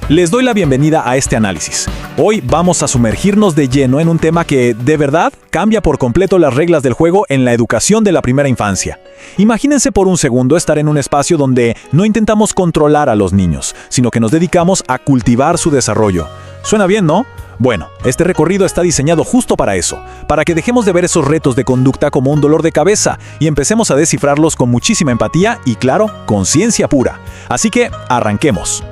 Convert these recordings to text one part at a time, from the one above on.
Les doy la bienvenida a este análisis. Hoy vamos a sumergirnos de lleno en un tema que, de verdad, cambia por completo las reglas del juego en la educación de la primera infancia. Imagínense por un segundo estar en un espacio donde no intentamos controlar a los niños, sino que nos dedicamos a cultivar su desarrollo. ¿Suena bien, no? Bueno, este recorrido está diseñado justo para eso, para que dejemos de ver esos retos de conducta como un dolor de cabeza y empecemos a descifrarlos con muchísima empatía y, claro, conciencia pura. Así que, arranquemos.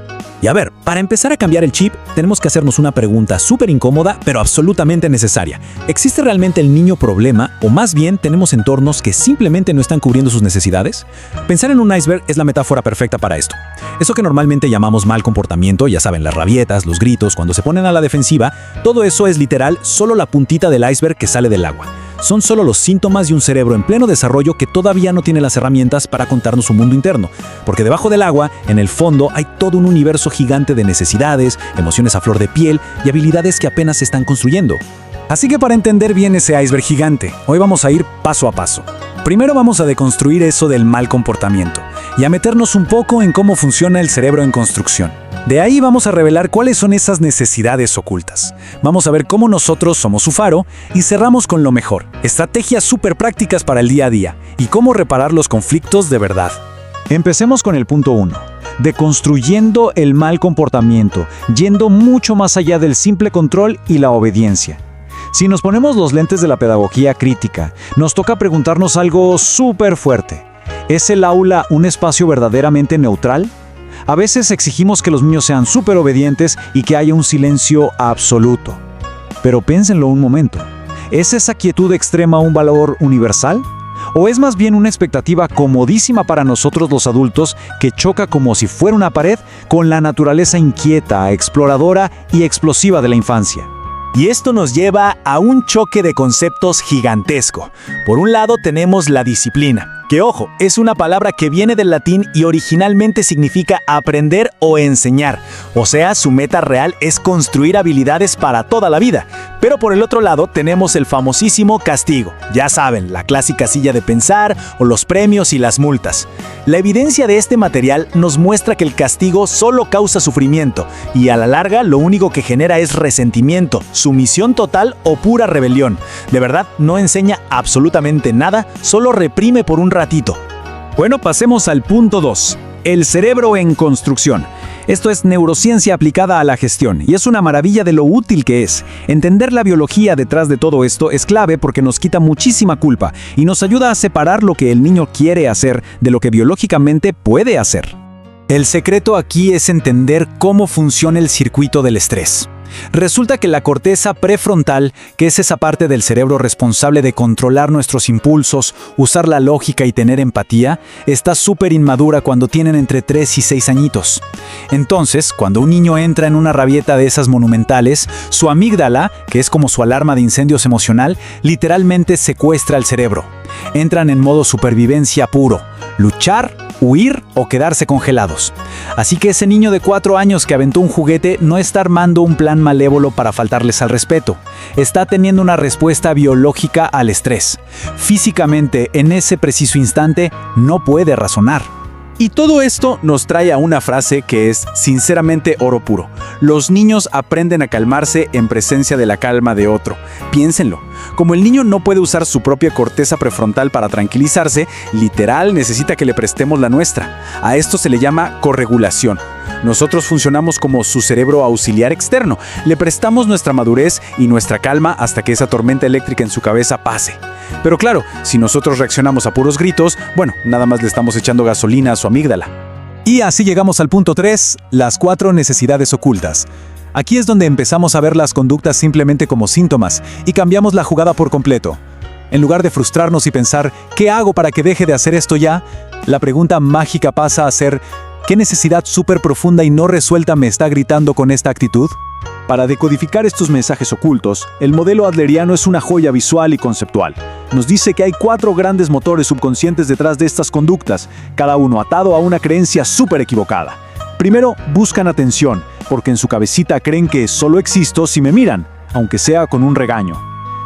Y a ver, para empezar a cambiar el chip, tenemos que hacernos una pregunta súper incómoda, pero absolutamente necesaria. ¿Existe realmente el niño problema, o más bien tenemos entornos que simplemente no están cubriendo sus necesidades? Pensar en un iceberg es la metáfora perfecta para esto. Eso que normalmente llamamos mal comportamiento, ya saben, las rabietas, los gritos, cuando se ponen a la defensiva, todo eso es literal solo la puntita del iceberg que sale del agua. Son solo los síntomas de un cerebro en pleno desarrollo que todavía no tiene las herramientas para contarnos su mundo interno. Porque debajo del agua, en el fondo, hay todo un universo gigante de necesidades, emociones a flor de piel y habilidades que apenas se están construyendo. Así que para entender bien ese iceberg gigante, hoy vamos a ir paso a paso. Primero vamos a deconstruir eso del mal comportamiento y a meternos un poco en cómo funciona el cerebro en construcción. De ahí vamos a revelar cuáles son esas necesidades ocultas. Vamos a ver cómo nosotros somos su faro y cerramos con lo mejor, estrategias súper prácticas para el día a día y cómo reparar los conflictos de verdad. Empecemos con el punto 1. Deconstruyendo el mal comportamiento, yendo mucho más allá del simple control y la obediencia. Si nos ponemos los lentes de la pedagogía crítica, nos toca preguntarnos algo súper fuerte. ¿Es el aula un espacio verdaderamente neutral? A veces exigimos que los niños sean súper obedientes y que haya un silencio absoluto. Pero piénsenlo un momento. ¿Es esa quietud extrema un valor universal? ¿O es más bien una expectativa comodísima para nosotros los adultos que choca como si fuera una pared con la naturaleza inquieta, exploradora y explosiva de la infancia? Y esto nos lleva a un choque de conceptos gigantesco. Por un lado tenemos la disciplina, que ojo, es una palabra que viene del latín y originalmente significa aprender o enseñar. O sea, su meta real es construir habilidades para toda la vida. Pero por el otro lado tenemos el famosísimo castigo. Ya saben, la clásica silla de pensar o los premios y las multas. La evidencia de este material nos muestra que el castigo solo causa sufrimiento y a la larga lo único que genera es resentimiento, sumisión total o pura rebelión. De verdad, no enseña absolutamente nada, solo reprime por un ratito. Bueno, pasemos al punto 2. El cerebro en construcción. Esto es neurociencia aplicada a la gestión y es una maravilla de lo útil que es. Entender la biología detrás de todo esto es clave porque nos quita muchísima culpa y nos ayuda a separar lo que el niño quiere hacer de lo que biológicamente puede hacer. El secreto aquí es entender cómo funciona el circuito del estrés. Resulta que la corteza prefrontal, que es esa parte del cerebro responsable de controlar nuestros impulsos, usar la lógica y tener empatía, está súper inmadura cuando tienen entre 3 y 6 añitos. Entonces, cuando un niño entra en una rabieta de esas monumentales, su amígdala, que es como su alarma de incendios emocional, literalmente secuestra el cerebro. Entran en modo supervivencia puro, luchar, huir o quedarse congelados. Así que ese niño de 4 años que aventó un juguete no está armando un plan malévolo para faltarles al respeto. Está teniendo una respuesta biológica al estrés. Físicamente, en ese preciso instante, no puede razonar. Y todo esto nos trae a una frase que es sinceramente oro puro. Los niños aprenden a calmarse en presencia de la calma de otro. Piénsenlo. Como el niño no puede usar su propia corteza prefrontal para tranquilizarse, literal necesita que le prestemos la nuestra. A esto se le llama corregulación. Nosotros funcionamos como su cerebro auxiliar externo. Le prestamos nuestra madurez y nuestra calma hasta que esa tormenta eléctrica en su cabeza pase. Pero claro, si nosotros reaccionamos a puros gritos, bueno, nada más le estamos echando gasolina a su amígdala. Y así llegamos al punto 3, las 4 necesidades ocultas. Aquí es donde empezamos a ver las conductas simplemente como síntomas y cambiamos la jugada por completo. En lugar de frustrarnos y pensar, ¿qué hago para que deje de hacer esto ya? La pregunta mágica pasa a ser, ¿qué necesidad súper profunda y no resuelta me está gritando con esta actitud? Para decodificar estos mensajes ocultos, el modelo adleriano es una joya visual y conceptual. Nos dice que hay 4 grandes motores subconscientes detrás de estas conductas, cada uno atado a una creencia súper equivocada. Primero, buscan atención, porque en su cabecita creen que solo existo si me miran, aunque sea con un regaño.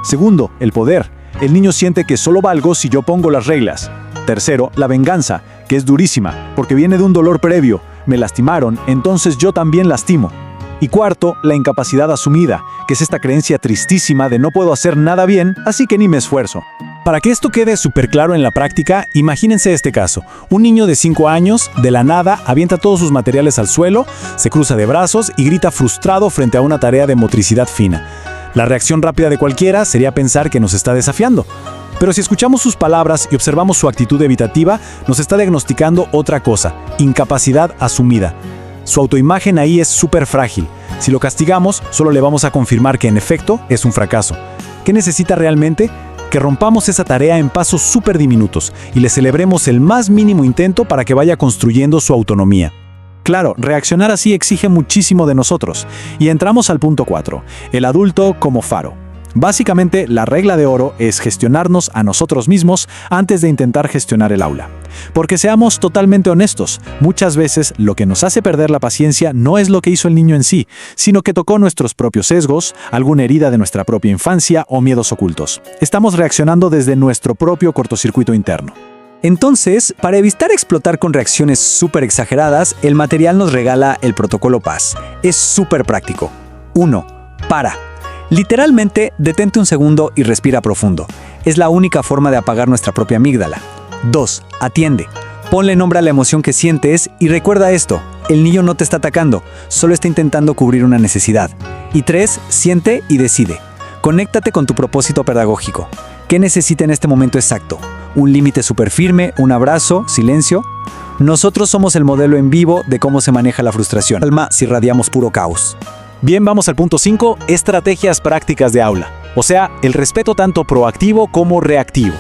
Segundo, el poder. El niño siente que solo valgo si yo pongo las reglas. Tercero, la venganza, que es durísima, porque viene de un dolor previo. me lastimaron, entonces yo también lastimo. Y cuarto, la incapacidad asumida, que es esta creencia tristísima de no puedo hacer nada bien, así que ni me esfuerzo. Para que esto quede súper claro en la práctica, imagínense este caso. Un niño de 5 años, de la nada, avienta todos sus materiales al suelo, se cruza de brazos y grita frustrado frente a una tarea de motricidad fina. La reacción rápida de cualquiera sería pensar que nos está desafiando. Pero si escuchamos sus palabras y observamos su actitud evitativa, nos está diagnosticando otra cosa: incapacidad asumida. Su autoimagen ahí es súper frágil. Si lo castigamos, solo le vamos a confirmar que en efecto es un fracaso. ¿Qué necesita realmente? Que rompamos esa tarea en pasos súper diminutos y le celebremos el más mínimo intento para que vaya construyendo su autonomía. Claro, reaccionar así exige muchísimo de nosotros. Y entramos al punto 4, el adulto como faro. Básicamente, la regla de oro es gestionarnos a nosotros mismos antes de intentar gestionar el aula. Porque seamos totalmente honestos, muchas veces lo que nos hace perder la paciencia no es lo que hizo el niño en sí, sino que tocó nuestros propios sesgos, alguna herida de nuestra propia infancia o miedos ocultos. Estamos reaccionando desde nuestro propio cortocircuito interno. Entonces, para evitar explotar con reacciones súper exageradas, el material nos regala el protocolo PAS. Es súper práctico. 1. Para. Literalmente, detente un segundo y respira profundo. Es la única forma de apagar nuestra propia amígdala. 2. Atiende. Ponle nombre a la emoción que sientes y recuerda esto: el niño no te está atacando, solo está intentando cubrir una necesidad. Y 3. Siente y decide. Conéctate con tu propósito pedagógico. ¿Qué necesita en este momento exacto? ¿Un límite súper firme? ¿Un abrazo? ¿Silencio? Nosotros somos el modelo en vivo de cómo se maneja la frustración. Alma, si irradiamos puro caos. Bien, vamos al punto 5, estrategias prácticas de aula. O sea, el respeto tanto proactivo como reactivo.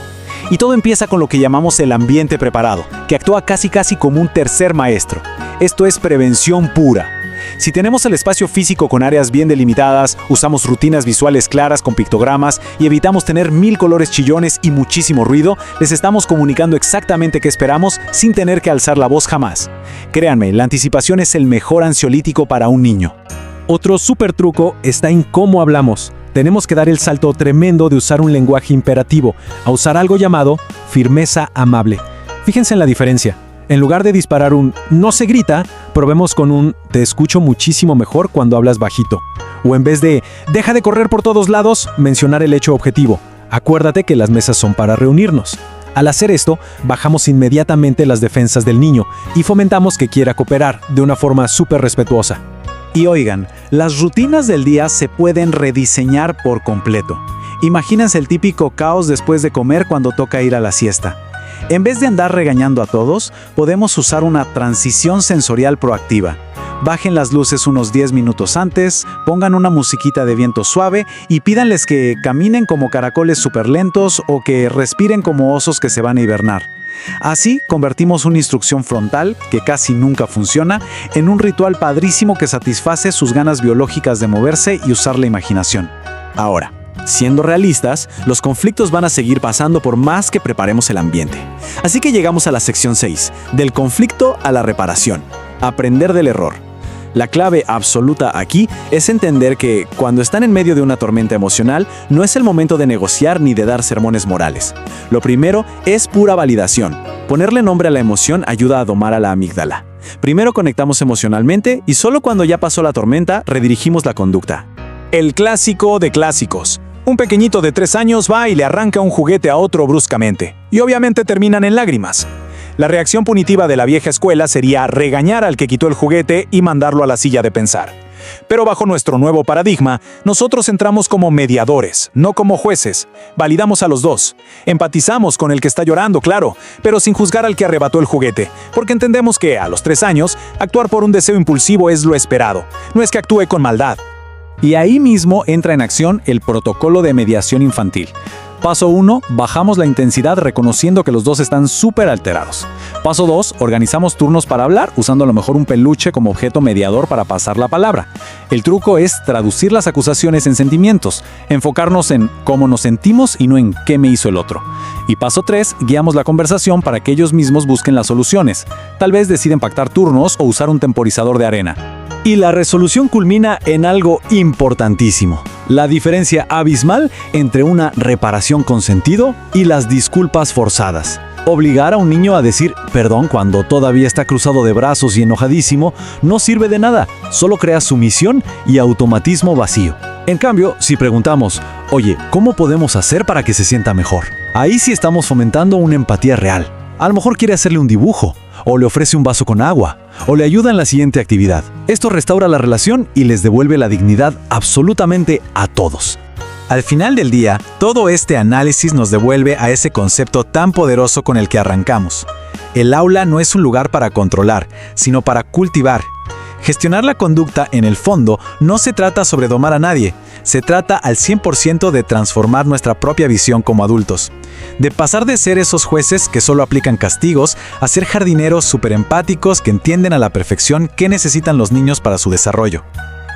Y todo empieza con lo que llamamos el ambiente preparado, que actúa casi como un tercer maestro. Esto es prevención pura. Si tenemos el espacio físico con áreas bien delimitadas, usamos rutinas visuales claras con pictogramas y evitamos tener 1000 colores chillones y muchísimo ruido, les estamos comunicando exactamente qué esperamos sin tener que alzar la voz jamás. Créanme, la anticipación es el mejor ansiolítico para un niño. Otro súper truco está en cómo hablamos. Tenemos que dar el salto tremendo de usar un lenguaje imperativo a usar algo llamado firmeza amable. Fíjense en la diferencia. En lugar de disparar un "no se grita", probemos con un "te escucho muchísimo mejor cuando hablas bajito". O en vez de "deja de correr por todos lados", mencionar el hecho objetivo: "acuérdate que las mesas son para reunirnos". Al hacer esto, bajamos inmediatamente las defensas del niño y fomentamos que quiera cooperar de una forma súper respetuosa. Y oigan, las rutinas del día se pueden rediseñar por completo. Imagínense el típico caos después de comer cuando toca ir a la siesta. En vez de andar regañando a todos, podemos usar una transición sensorial proactiva. Bajen las luces unos 10 minutos antes, pongan una musiquita de viento suave y pídanles que caminen como caracoles súper lentos o que respiren como osos que se van a hibernar. Así convertimos una instrucción frontal, que casi nunca funciona, en un ritual padrísimo que satisface sus ganas biológicas de moverse y usar la imaginación. Ahora, siendo realistas, los conflictos van a seguir pasando por más que preparemos el ambiente. Así que llegamos a la sección 6, del conflicto a la reparación. Aprender del error. La clave absoluta aquí es entender que, cuando están en medio de una tormenta emocional, no es el momento de negociar ni de dar sermones morales. Lo primero es pura validación. Ponerle nombre a la emoción ayuda a domar a la amígdala. Primero conectamos emocionalmente y solo cuando ya pasó la tormenta redirigimos la conducta. El clásico de clásicos. Un pequeñito de 3 años va y le arranca un juguete a otro bruscamente. Y obviamente terminan en lágrimas. La reacción punitiva de la vieja escuela sería regañar al que quitó el juguete y mandarlo a la silla de pensar. Pero bajo nuestro nuevo paradigma, nosotros entramos como mediadores, no como jueces. Validamos a los dos. Empatizamos con el que está llorando, claro, pero sin juzgar al que arrebató el juguete, porque entendemos que, a los 3 años, actuar por un deseo impulsivo es lo esperado. No es que actúe con maldad. Y ahí mismo entra en acción el protocolo de mediación infantil. Paso 1, bajamos la intensidad reconociendo que los dos están súper alterados. Paso 2, organizamos turnos para hablar, usando a lo mejor un peluche como objeto mediador para pasar la palabra. El truco es traducir las acusaciones en sentimientos, enfocarnos en cómo nos sentimos y no en qué me hizo el otro. Y paso 3, guiamos la conversación para que ellos mismos busquen las soluciones. Tal vez deciden pactar turnos o usar un temporizador de arena. Y la resolución culmina en algo importantísimo: la diferencia abismal entre una reparación con sentido y las disculpas forzadas. Obligar a un niño a decir perdón cuando todavía está cruzado de brazos y enojadísimo no sirve de nada, solo crea sumisión y automatismo vacío. En cambio, si preguntamos, oye, ¿cómo podemos hacer para que se sienta mejor? Ahí sí estamos fomentando una empatía real. A lo mejor quiere hacerle un dibujo, o le ofrece un vaso con agua, o le ayuda en la siguiente actividad. Esto restaura la relación y les devuelve la dignidad absolutamente a todos. Al final del día, todo este análisis nos devuelve a ese concepto tan poderoso con el que arrancamos. El aula no es un lugar para controlar, sino para cultivar. Gestionar la conducta, en el fondo, no se trata sobre domar a nadie, se trata al 100% de transformar nuestra propia visión como adultos. De pasar de ser esos jueces que solo aplican castigos a ser jardineros superempáticos que entienden a la perfección qué necesitan los niños para su desarrollo.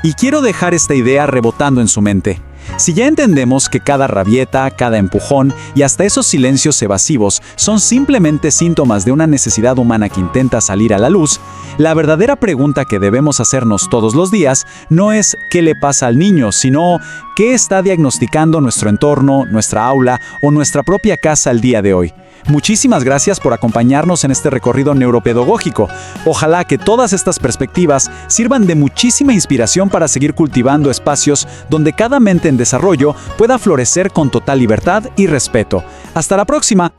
Y quiero dejar esta idea rebotando en su mente. Si ya entendemos que cada rabieta, cada empujón y hasta esos silencios evasivos son simplemente síntomas de una necesidad humana que intenta salir a la luz, la verdadera pregunta que debemos hacernos todos los días no es ¿qué le pasa al niño?, sino ¿qué está diagnosticando nuestro entorno, nuestra aula o nuestra propia casa el día de hoy? Muchísimas gracias por acompañarnos en este recorrido neuropedagógico. Ojalá que todas estas perspectivas sirvan de muchísima inspiración para seguir cultivando espacios donde cada mente en desarrollo pueda florecer con total libertad y respeto. Hasta la próxima.